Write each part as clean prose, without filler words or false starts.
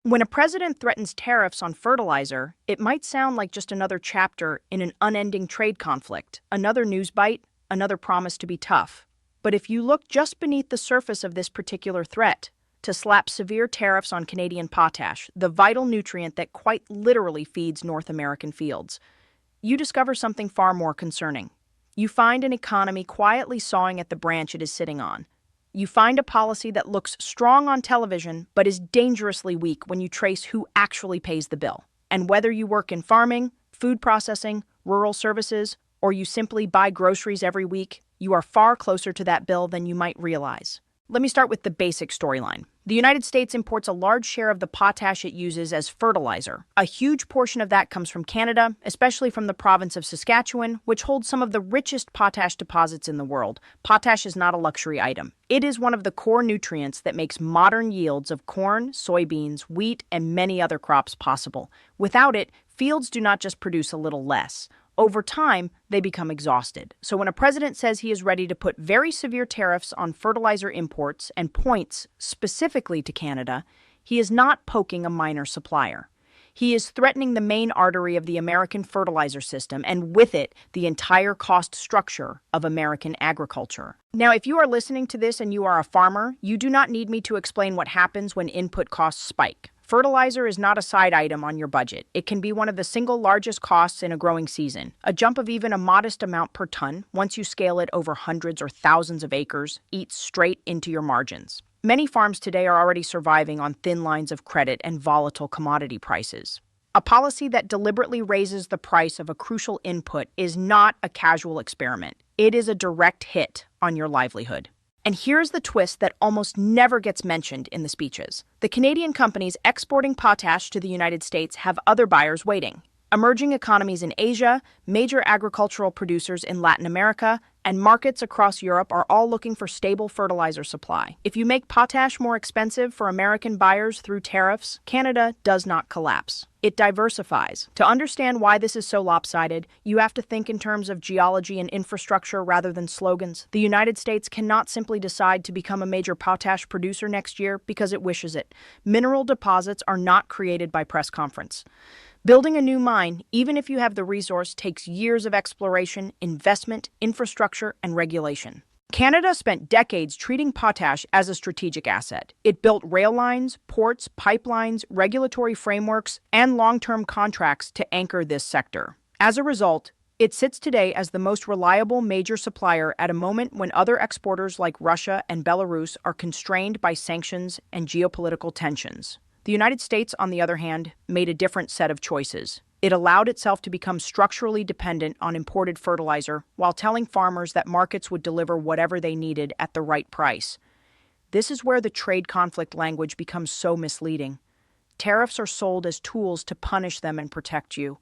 When a president threatens tariffs on fertilizer, it might sound like just another chapter in an unending trade conflict, another news bite, another promise to be tough. But if you look just beneath the surface of this particular threat, to slap severe tariffs on Canadian potash, the vital nutrient that quite literally feeds North American fields, you discover something far more concerning. You find an economy quietly sawing at the branch it is sitting on. You find a policy that looks strong on television but is dangerously weak when you trace who actually pays the bill. And whether you work in farming, food processing, rural services, or you simply buy groceries every week, you are far closer to that bill than you might realize. Let me start with the basic storyline. The United States imports a large share of the potash it uses as fertilizer. A huge portion of that comes from Canada, especially from the province of Saskatchewan, which holds some of the richest potash deposits in the world. Potash is not a luxury item. It is one of the core nutrients that makes modern yields of corn, soybeans, wheat, and many other crops possible. Without it, fields do not just produce a little less. Over time, they become exhausted. So when a president says he is ready to put very severe tariffs on fertilizer imports and points specifically to Canada, he is not poking a minor supplier. He is threatening the main artery of the American fertilizer system and with it, the entire cost structure of American agriculture. Now, if you are listening to this and you are a farmer, you do not need me to explain what happens when input costs spike. Fertilizer is not a side item on your budget. It can be one of the single largest costs in a growing season. A jump of even a modest amount per ton, once you scale it over hundreds or thousands of acres, eats straight into your margins. Many farms today are already surviving on thin lines of credit and volatile commodity prices. A policy that deliberately raises the price of a crucial input is not a casual experiment. It is a direct hit on your livelihood. And here's the twist that almost never gets mentioned in the speeches. The Canadian companies exporting potash to the United States have other buyers waiting. Emerging economies in Asia, major agricultural producers in Latin America, and markets across Europe are all looking for stable fertilizer supply. If you make potash more expensive for American buyers through tariffs, Canada does not collapse. It diversifies. To understand why this is so lopsided, you have to think in terms of geology and infrastructure rather than slogans. The United States cannot simply decide to become a major potash producer next year because it wishes it. Mineral deposits are not created by press conference. Building a new mine, even if you have the resource, takes years of exploration, investment, infrastructure, and regulation. Canada spent decades treating potash as a strategic asset. It built rail lines, ports, pipelines, regulatory frameworks, and long-term contracts to anchor this sector. As a result, it sits today as the most reliable major supplier at a moment when other exporters like Russia and Belarus are constrained by sanctions and geopolitical tensions. The United States, on the other hand, made a different set of choices. It allowed itself to become structurally dependent on imported fertilizer while telling farmers that markets would deliver whatever they needed at the right price. This is where the trade conflict language becomes so misleading. Tariffs are sold as tools to punish them and protect you.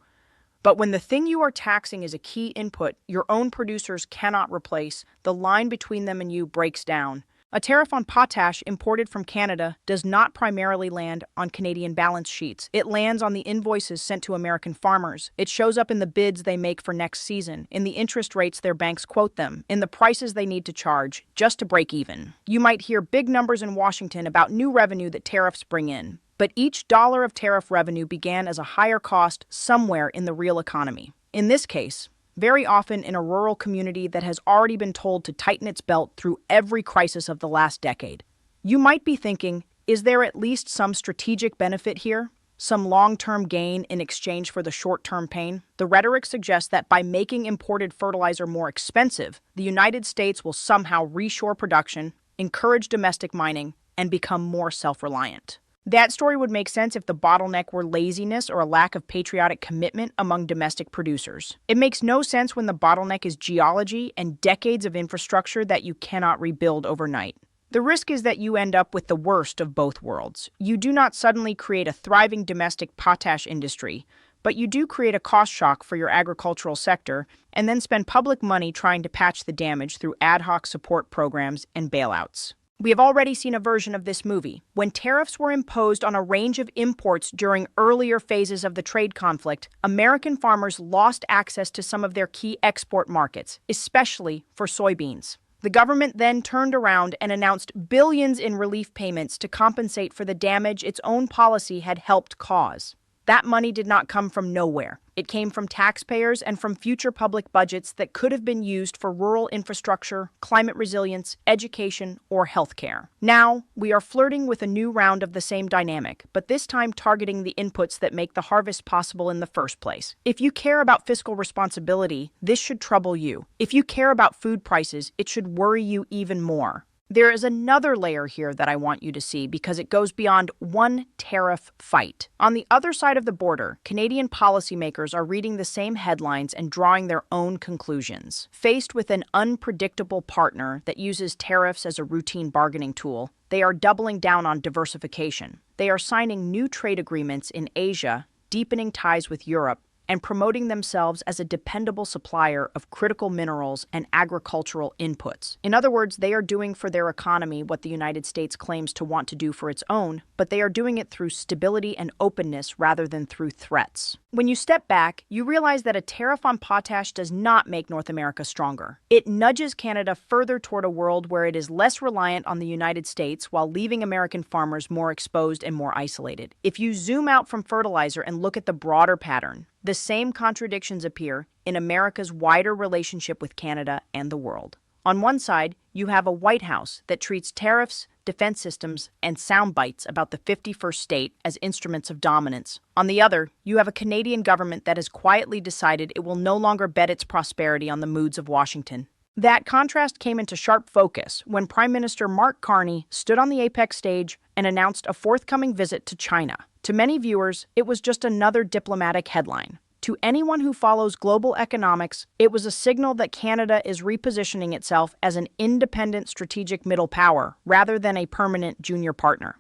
But when the thing you are taxing is a key input your own producers cannot replace, the line between them and you breaks down. A tariff on potash imported from Canada does not primarily land on Canadian balance sheets. It lands on the invoices sent to American farmers. It shows up in the bids they make for next season, in the interest rates their banks quote them, in the prices they need to charge just to break even. You might hear big numbers in Washington about new revenue that tariffs bring in, but each dollar of tariff revenue began as a higher cost somewhere in the real economy. In this case, very often in a rural community that has already been told to tighten its belt through every crisis of the last decade. You might be thinking, is there at least some strategic benefit here? Some long-term gain in exchange for the short-term pain? The rhetoric suggests that by making imported fertilizer more expensive, the United States will somehow reshore production, encourage domestic mining, and become more self-reliant. That story would make sense if the bottleneck were laziness or a lack of patriotic commitment among domestic producers. It makes no sense when the bottleneck is geology and decades of infrastructure that you cannot rebuild overnight. The risk is that you end up with the worst of both worlds. You do not suddenly create a thriving domestic potash industry, but you do create a cost shock for your agricultural sector and then spend public money trying to patch the damage through ad hoc support programs and bailouts. We have already seen a version of this movie. When tariffs were imposed on a range of imports during earlier phases of the trade conflict, American farmers lost access to some of their key export markets, especially for soybeans. The government then turned around and announced billions in relief payments to compensate for the damage its own policy had helped cause. That money did not come from nowhere. It came from taxpayers and from future public budgets that could have been used for rural infrastructure, climate resilience, education, or healthcare. Now, we are flirting with a new round of the same dynamic, but this time targeting the inputs that make the harvest possible in the first place. If you care about fiscal responsibility, this should trouble you. If you care about food prices, it should worry you even more. There is another layer here that I want you to see because it goes beyond one tariff fight. On the other side of the border, Canadian policymakers are reading the same headlines and drawing their own conclusions. Faced with an unpredictable partner that uses tariffs as a routine bargaining tool, they are doubling down on diversification. They are signing new trade agreements in Asia, deepening ties with Europe, and promoting themselves as a dependable supplier of critical minerals and agricultural inputs. In other words, they are doing for their economy what the United States claims to want to do for its own, but they are doing it through stability and openness rather than through threats. When you step back, you realize that a tariff on potash does not make North America stronger. It nudges Canada further toward a world where it is less reliant on the United States while leaving American farmers more exposed and more isolated. If you zoom out from fertilizer and look at the broader pattern, the same contradictions appear in America's wider relationship with Canada and the world. On one side, you have a White House that treats tariffs, defense systems, and sound bites about the 51st state as instruments of dominance. On the other, you have a Canadian government that has quietly decided it will no longer bet its prosperity on the moods of Washington. That contrast came into sharp focus when Prime Minister Mark Carney stood on the Apex stage and announced a forthcoming visit to China. To many viewers, it was just another diplomatic headline. To anyone who follows global economics, it was a signal that Canada is repositioning itself as an independent strategic middle power rather than a permanent junior partner.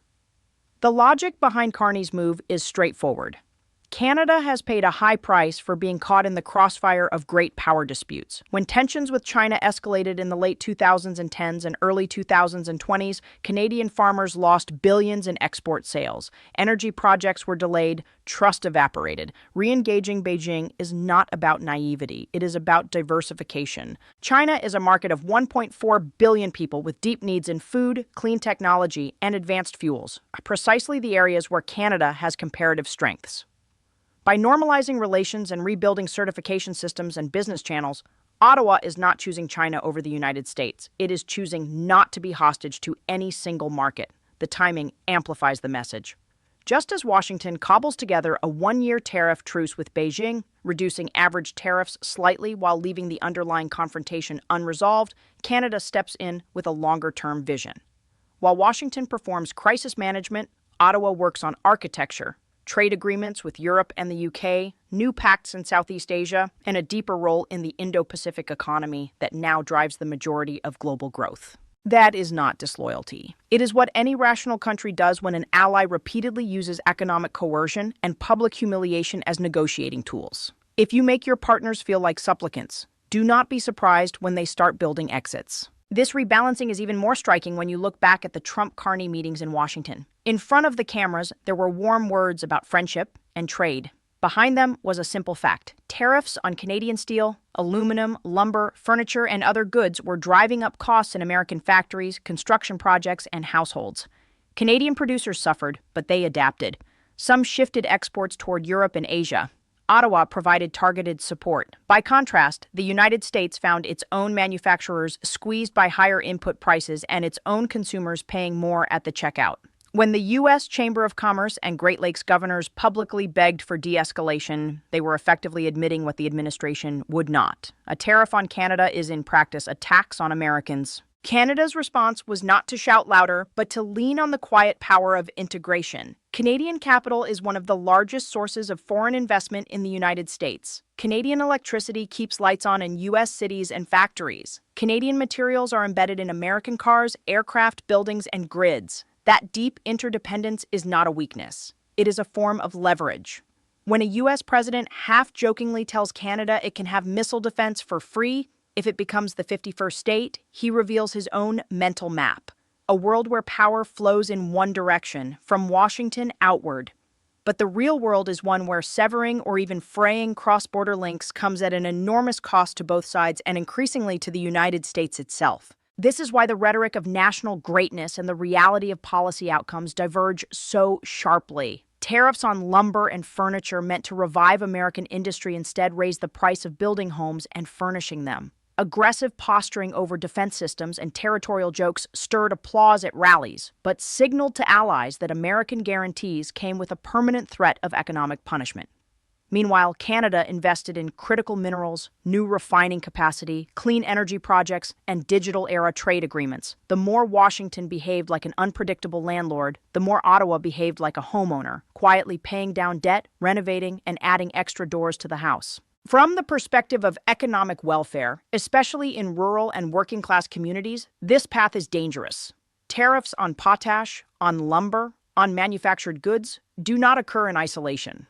The logic behind Carney's move is straightforward. Canada has paid a high price for being caught in the crossfire of great power disputes. When tensions with China escalated in the late 2010s and early 2020s, Canadian farmers lost billions in export sales. Energy projects were delayed, trust evaporated. Re-engaging Beijing is not about naivety. It is about diversification. China is a market of 1.4 billion people with deep needs in food, clean technology, and advanced fuels, precisely the areas where Canada has comparative strengths. By normalizing relations and rebuilding certification systems and business channels, Ottawa is not choosing China over the United States. It is choosing not to be hostage to any single market. The timing amplifies the message. Just as Washington cobbles together a one-year tariff truce with Beijing, reducing average tariffs slightly while leaving the underlying confrontation unresolved, Canada steps in with a longer-term vision. While Washington performs crisis management, Ottawa works on architecture, trade agreements with Europe and the UK, new pacts in Southeast Asia, and a deeper role in the Indo-Pacific economy that now drives the majority of global growth. That is not disloyalty. It is what any rational country does when an ally repeatedly uses economic coercion and public humiliation as negotiating tools. If you make your partners feel like supplicants, do not be surprised when they start building exits. This rebalancing is even more striking when you look back at the Trump-Carney meetings in Washington. In front of the cameras, there were warm words about friendship and trade. Behind them was a simple fact. Tariffs on Canadian steel, aluminum, lumber, furniture, and other goods were driving up costs in American factories, construction projects, and households. Canadian producers suffered, but they adapted. Some shifted exports toward Europe and Asia. Ottawa provided targeted support. By contrast, the United States found its own manufacturers squeezed by higher input prices and its own consumers paying more at the checkout. When the U.S. Chamber of Commerce and Great Lakes governors publicly begged for de-escalation, they were effectively admitting what the administration would not. A tariff on Canada is in practice a tax on Americans. Canada's response was not to shout louder, but to lean on the quiet power of integration. Canadian capital is one of the largest sources of foreign investment in the United States. Canadian electricity keeps lights on in U.S. cities and factories. Canadian materials are embedded in American cars, aircraft, buildings, and grids. That deep interdependence is not a weakness. It is a form of leverage. When a U.S. president half-jokingly tells Canada it can have missile defense for free if it becomes the 51st state, he reveals his own mental map. A world where power flows in one direction, from Washington outward. But the real world is one where severing or even fraying cross-border links comes at an enormous cost to both sides and increasingly to the United States itself. This is why the rhetoric of national greatness and the reality of policy outcomes diverge so sharply. Tariffs on lumber and furniture meant to revive American industry instead raised the price of building homes and furnishing them. Aggressive posturing over defense systems and territorial jokes stirred applause at rallies, but signaled to allies that American guarantees came with a permanent threat of economic punishment. Meanwhile, Canada invested in critical minerals, new refining capacity, clean energy projects, and digital-era trade agreements. The more Washington behaved like an unpredictable landlord, the more Ottawa behaved like a homeowner, quietly paying down debt, renovating, and adding extra doors to the house. From the perspective of economic welfare, especially in rural and working-class communities, this path is dangerous. Tariffs on potash, on lumber, on manufactured goods do not occur in isolation.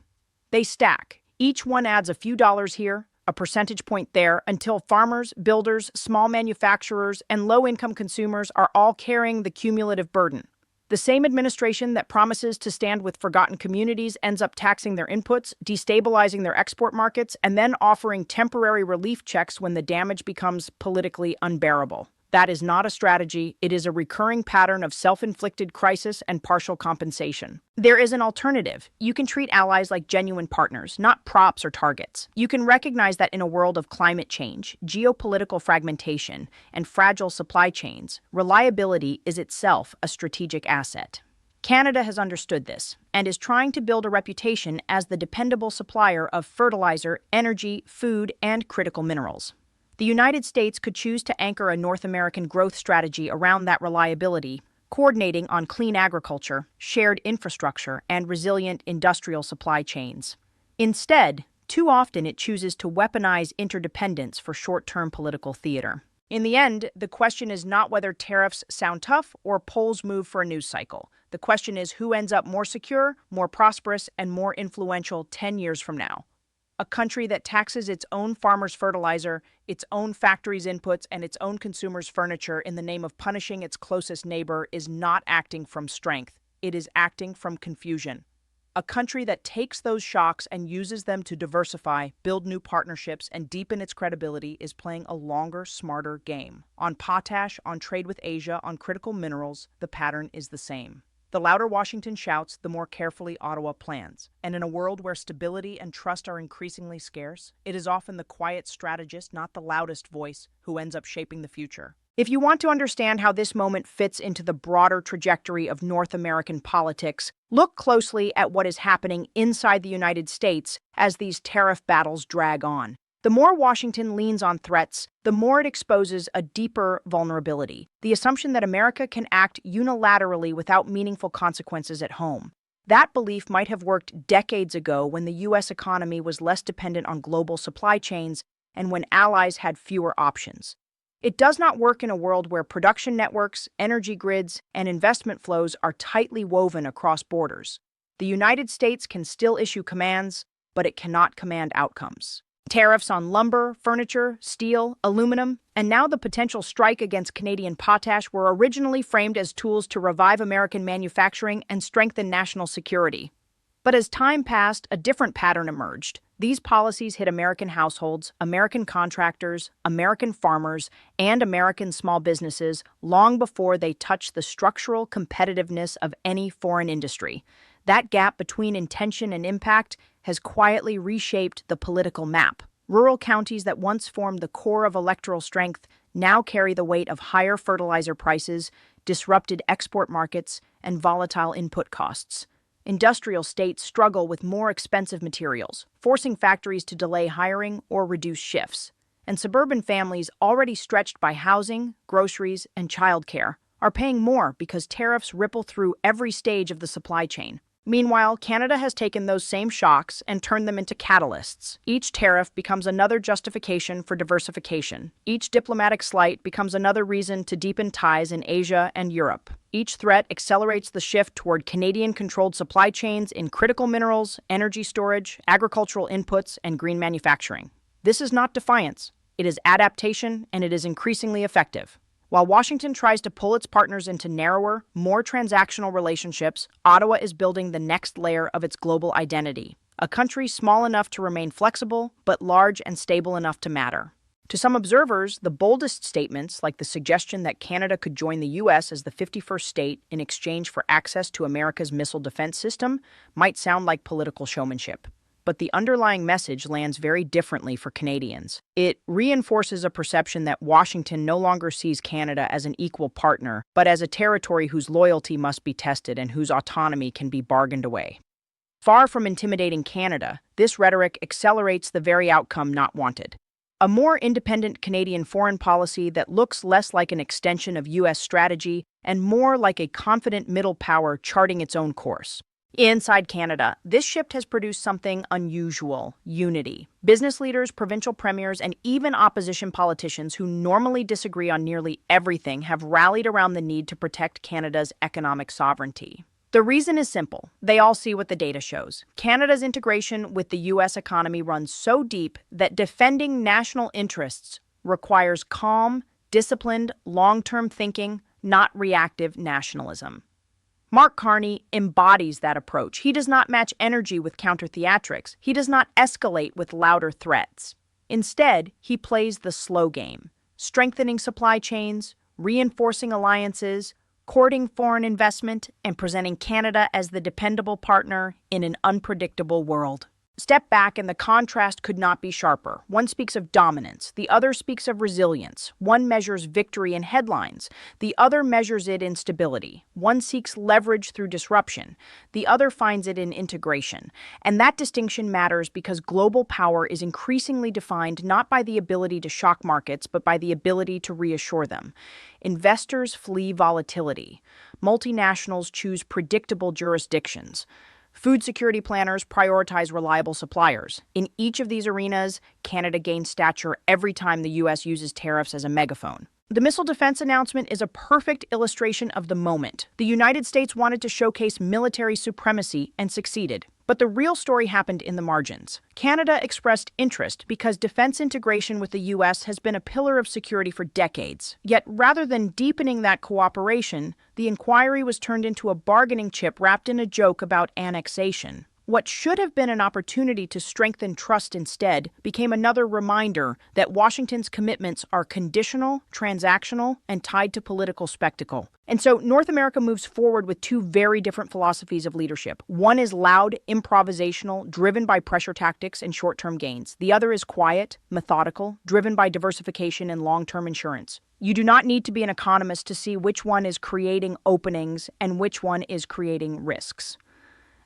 They stack. Each one adds a few dollars here, a percentage point there, until farmers, builders, small manufacturers, and low-income consumers are all carrying the cumulative burden. The same administration that promises to stand with forgotten communities ends up taxing their inputs, destabilizing their export markets, and then offering temporary relief checks when the damage becomes politically unbearable. That is not a strategy. It is a recurring pattern of self-inflicted crisis and partial compensation. There is an alternative. You can treat allies like genuine partners, not props or targets. You can recognize that in a world of climate change, geopolitical fragmentation, and fragile supply chains, reliability is itself a strategic asset. Canada has understood this and is trying to build a reputation as the dependable supplier of fertilizer, energy, food, and critical minerals. The United States could choose to anchor a North American growth strategy around that reliability, coordinating on clean agriculture, shared infrastructure, and resilient industrial supply chains. Instead, too often it chooses to weaponize interdependence for short-term political theater. In the end, the question is not whether tariffs sound tough or polls move for a news cycle. The question is who ends up more secure, more prosperous, and more influential 10 years from now. A country that taxes its own farmers' fertilizer, its own factories' inputs, and its own consumers' furniture in the name of punishing its closest neighbor is not acting from strength. It is acting from confusion. A country that takes those shocks and uses them to diversify, build new partnerships, and deepen its credibility is playing a longer, smarter game. On potash, on trade with Asia, on critical minerals, the pattern is the same. The louder Washington shouts, the more carefully Ottawa plans. And in a world where stability and trust are increasingly scarce, it is often the quiet strategist, not the loudest voice, who ends up shaping the future. If you want to understand how this moment fits into the broader trajectory of North American politics, look closely at what is happening inside the United States as these tariff battles drag on. The more Washington leans on threats, the more it exposes a deeper vulnerability, the assumption that America can act unilaterally without meaningful consequences at home. That belief might have worked decades ago when the U.S. economy was less dependent on global supply chains and when allies had fewer options. It does not work in a world where production networks, energy grids, and investment flows are tightly woven across borders. The United States can still issue commands, but it cannot command outcomes. Tariffs on lumber, furniture, steel, aluminum, and now the potential strike against Canadian potash were originally framed as tools to revive American manufacturing and strengthen national security. But as time passed, a different pattern emerged. These policies hit American households, American contractors, American farmers, and American small businesses long before they touched the structural competitiveness of any foreign industry. That gap between intention and impact has quietly reshaped the political map. Rural counties that once formed the core of electoral strength now carry the weight of higher fertilizer prices, disrupted export markets, and volatile input costs. Industrial states struggle with more expensive materials, forcing factories to delay hiring or reduce shifts. And suburban families already stretched by housing, groceries, and childcare are paying more because tariffs ripple through every stage of the supply chain. Meanwhile, Canada has taken those same shocks and turned them into catalysts. Each tariff becomes another justification for diversification. Each diplomatic slight becomes another reason to deepen ties in Asia and Europe. Each threat accelerates the shift toward Canadian-controlled supply chains in critical minerals, energy storage, agricultural inputs, and green manufacturing. This is not defiance. It is adaptation, and it is increasingly effective. While Washington tries to pull its partners into narrower, more transactional relationships, Ottawa is building the next layer of its global identity, a country small enough to remain flexible, but large and stable enough to matter. To some observers, the boldest statements, like the suggestion that Canada could join the U.S. as the 51st state in exchange for access to America's missile defense system, might sound like political showmanship. But the underlying message lands very differently for Canadians. It reinforces a perception that Washington no longer sees Canada as an equal partner, but as a territory whose loyalty must be tested and whose autonomy can be bargained away. Far from intimidating Canada, this rhetoric accelerates the very outcome not wanted. A more independent Canadian foreign policy that looks less like an extension of U.S. strategy and more like a confident middle power charting its own course. Inside Canada, this shift has produced something unusual: unity. Business leaders, provincial premiers, and even opposition politicians who normally disagree on nearly everything have rallied around the need to protect Canada's economic sovereignty. The reason is simple. They all see what the data shows. Canada's integration with the U.S. economy runs so deep that defending national interests requires calm, disciplined, long-term thinking, not reactive nationalism. Mark Carney embodies that approach. He does not match energy with counter-theatrics. He does not escalate with louder threats. Instead, he plays the slow game, strengthening supply chains, reinforcing alliances, courting foreign investment, and presenting Canada as the dependable partner in an unpredictable world. Step back and the contrast could not be sharper. One speaks of dominance, the other speaks of resilience. One measures victory in headlines, the other measures it in stability. One seeks leverage through disruption, the other finds it in integration. And that distinction matters because global power is increasingly defined not by the ability to shock markets, but by the ability to reassure them. Investors flee volatility. Multinationals choose predictable jurisdictions. Food security planners prioritize reliable suppliers. In each of these arenas, Canada gains stature every time the U.S. uses tariffs as a megaphone. The missile defense announcement is a perfect illustration of the moment. The United States wanted to showcase military supremacy and succeeded. But the real story happened in the margins. Canada expressed interest because defense integration with the U.S. has been a pillar of security for decades. Yet, rather than deepening that cooperation, the inquiry was turned into a bargaining chip wrapped in a joke about annexation. What should have been an opportunity to strengthen trust instead became another reminder that Washington's commitments are conditional, transactional, and tied to political spectacle. And so North America moves forward with two very different philosophies of leadership. One is loud, improvisational, driven by pressure tactics and short-term gains. The other is quiet, methodical, driven by diversification and long-term insurance. You do not need to be an economist to see which one is creating openings and which one is creating risks.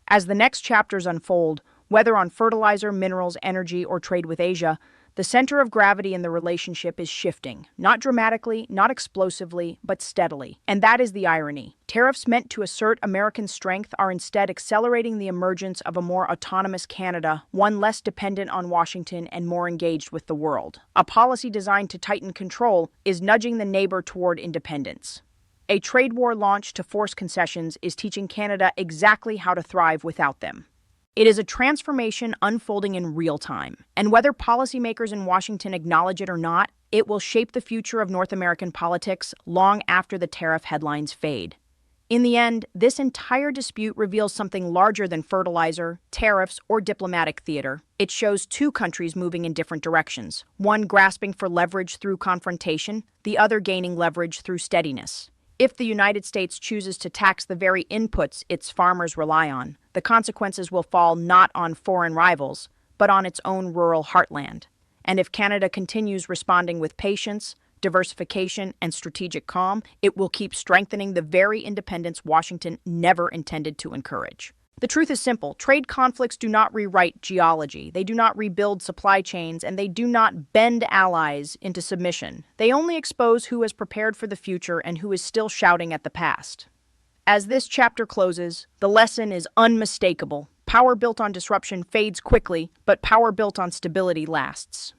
As the next chapters unfold, whether on fertilizer, minerals, energy, or trade with Asia, the center of gravity in the relationship is shifting, not dramatically, not explosively, but steadily. And that is the irony. Tariffs meant to assert American strength are instead accelerating the emergence of a more autonomous Canada, one less dependent on Washington and more engaged with the world. A policy designed to tighten control is nudging the neighbor toward independence. A trade war launched to force concessions is teaching Canada exactly how to thrive without them. It is a transformation unfolding in real time, and whether policymakers in Washington acknowledge it or not, it will shape the future of North American politics long after the tariff headlines fade. In the end, this entire dispute reveals something larger than fertilizer, tariffs, or diplomatic theater. It shows two countries moving in different directions, one grasping for leverage through confrontation, the other gaining leverage through steadiness. If the United States chooses to tax the very inputs its farmers rely on, the consequences will fall not on foreign rivals, but on its own rural heartland. And if Canada continues responding with patience, diversification, and strategic calm, it will keep strengthening the very independence Washington never intended to encourage. The truth is simple. Trade conflicts do not rewrite geology. They do not rebuild supply chains, and they do not bend allies into submission. They only expose who is prepared for the future and who is still shouting at the past. As this chapter closes, the lesson is unmistakable. Power built on disruption fades quickly, but power built on stability lasts.